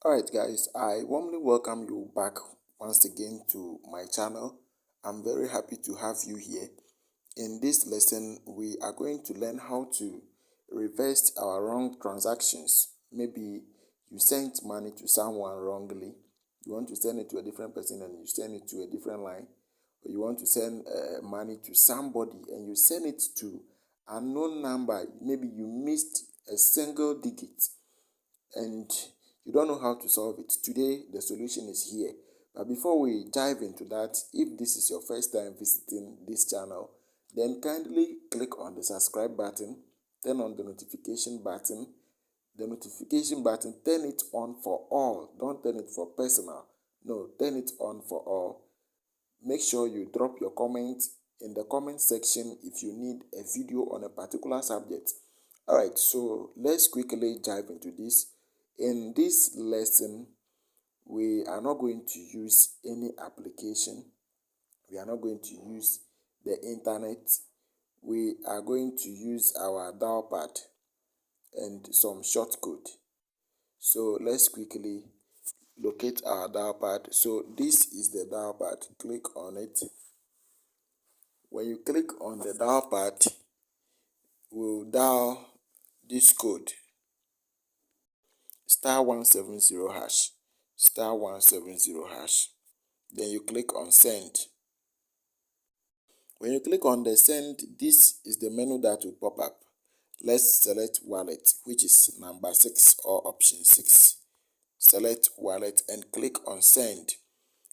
Alright guys, I warmly welcome you back once again to my channel. I'm very happy to have you here. In this lesson, we are going to learn how to reverse our wrong transactions. Maybe you sent money to someone wrongly. You want to send it to a different person and you send it to a different line. Or you want to send money to somebody and you send it to an unknown number. Maybe you missed a single digit and you don't know how to solve it. Today, the solution is here. But before we dive into that, if this is your first time visiting this channel, then kindly click on the subscribe button, turn on the notification button. The notification button, turn it on for all. Don't turn it for personal. No, turn it on for all. Make sure you drop your comment in the comment section if you need a video on a particular subject. Alright, so let's quickly dive into this. In this lesson, we are not going to use any application. We are not going to use the internet. We are going to use our dial pad and some shortcode. So let's quickly locate our dial pad. So this is the dial pad. Click on it. When you click on the dial pad, we'll dial this code *170#, *170#. Then you click on send. When you click on the send, this is the menu that will pop up. Let's select wallet, which is number 6 or option 6. Select wallet and click on send.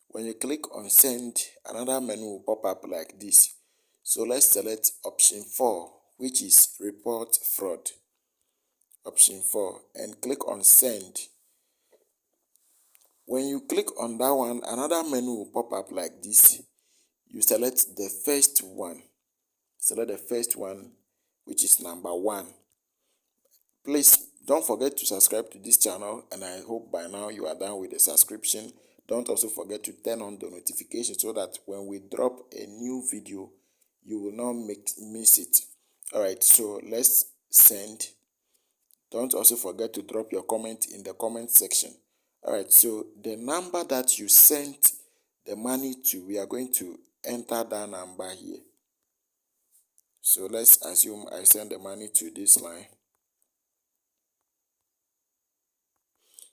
When you click on send, another menu will pop up like this. So let's select option 4, which is report fraud. Option 4 and click on send. When you click on that one, another menu will pop up like this. You select the first one. Select the first one, which is number 1. Please don't forget to subscribe to this channel, and I hope by now you are done with the subscription. Don't also forget to turn on the notification so that when we drop a new video, you will not miss it. Alright, so let's send. Don't also forget to drop your comment in the comment section. Alright, so the number that you sent the money to, we are going to enter that number here. So let's assume I send the money to this line.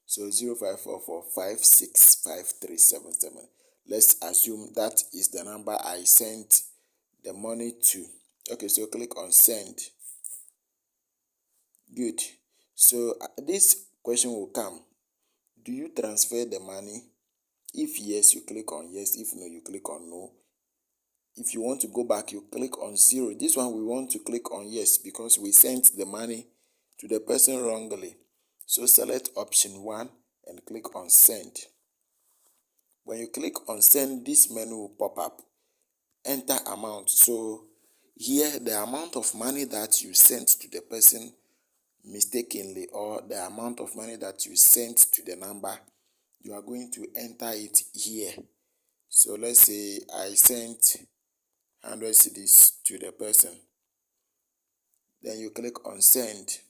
So 0544565377. Let's assume that is the number I sent the money to. Okay, so click on send. Good. So this question will come. Do you transfer the money? If yes, you click on yes. If no, you click on no. If you want to go back, you click on 0. This one we want to click on yes because we sent the money to the person wrongly. So select option 1 and click on send. When you click on send, this menu will pop up. Enter amount. So here the amount of money that you sent to the person mistakenly, or the amount of money that you sent to the number, you are going to enter it here. So let's say I sent 100 cedis to the person. Then you click on send.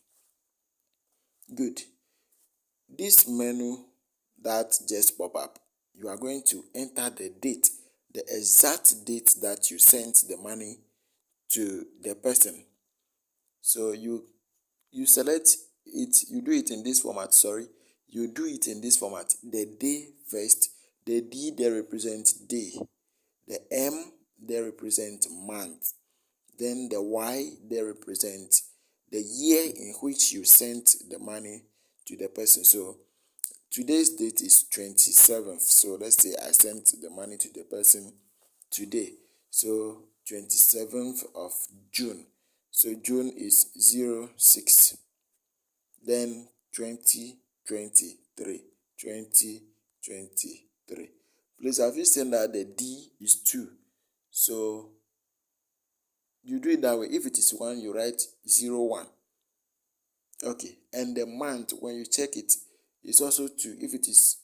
Good. This menu that just pop up, you are going to enter the date, the exact date that you sent the money to the person. So you select it, you do it in this format, you do it in this format. The day first, the D there represents day, the M there represents month, then the Y there represents the year in which you sent the money to the person. So today's date is 27th. So let's say I sent the money to the person today. So 27th of June. So June is 06. Then 2023. 2023. Please, have you seen that the D is 2? So you do it that way. If it is 1, you write 01. Okay. And the month, when you check it, it's also 2. If it is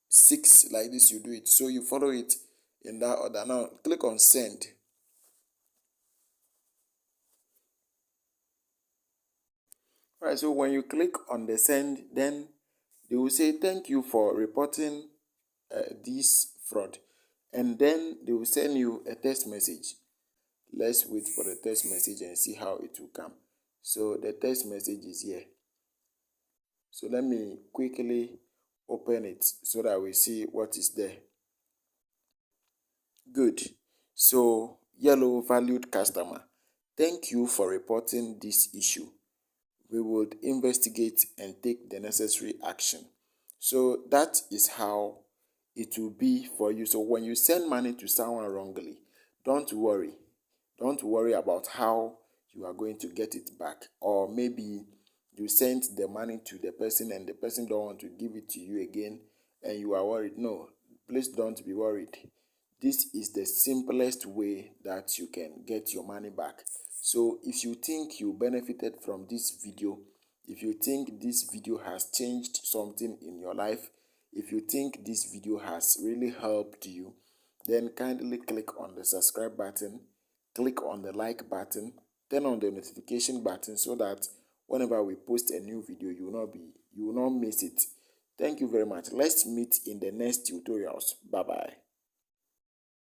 6 like this, you do it. So you follow it in that order. Now click on send. Alright, so when you click on the send, then They will say thank you for reporting this fraud, and then they will send you a text message. Let's wait for the text message and see how it will come. So the text message is here. So let me quickly open it so that we see what is there. Good. So, yellow valued customer, thank you for reporting this issue. We would investigate and take the necessary action. So that is how it will be for you. So when you send money to someone wrongly, don't worry. Don't worry about how you are going to get it back. Or maybe you sent the money to the person and the person don't want to give it to you again and you are worried. No, please don't be worried. This is the simplest way that you can get your money back. So if you think you benefited from this video, if you think this video has changed something in your life, if you think this video has really helped you, then kindly click on the subscribe button, click on the like button, turn on the notification button so that whenever we post a new video, you will not miss it. Thank you very much. Let's meet in the next tutorials. Bye bye.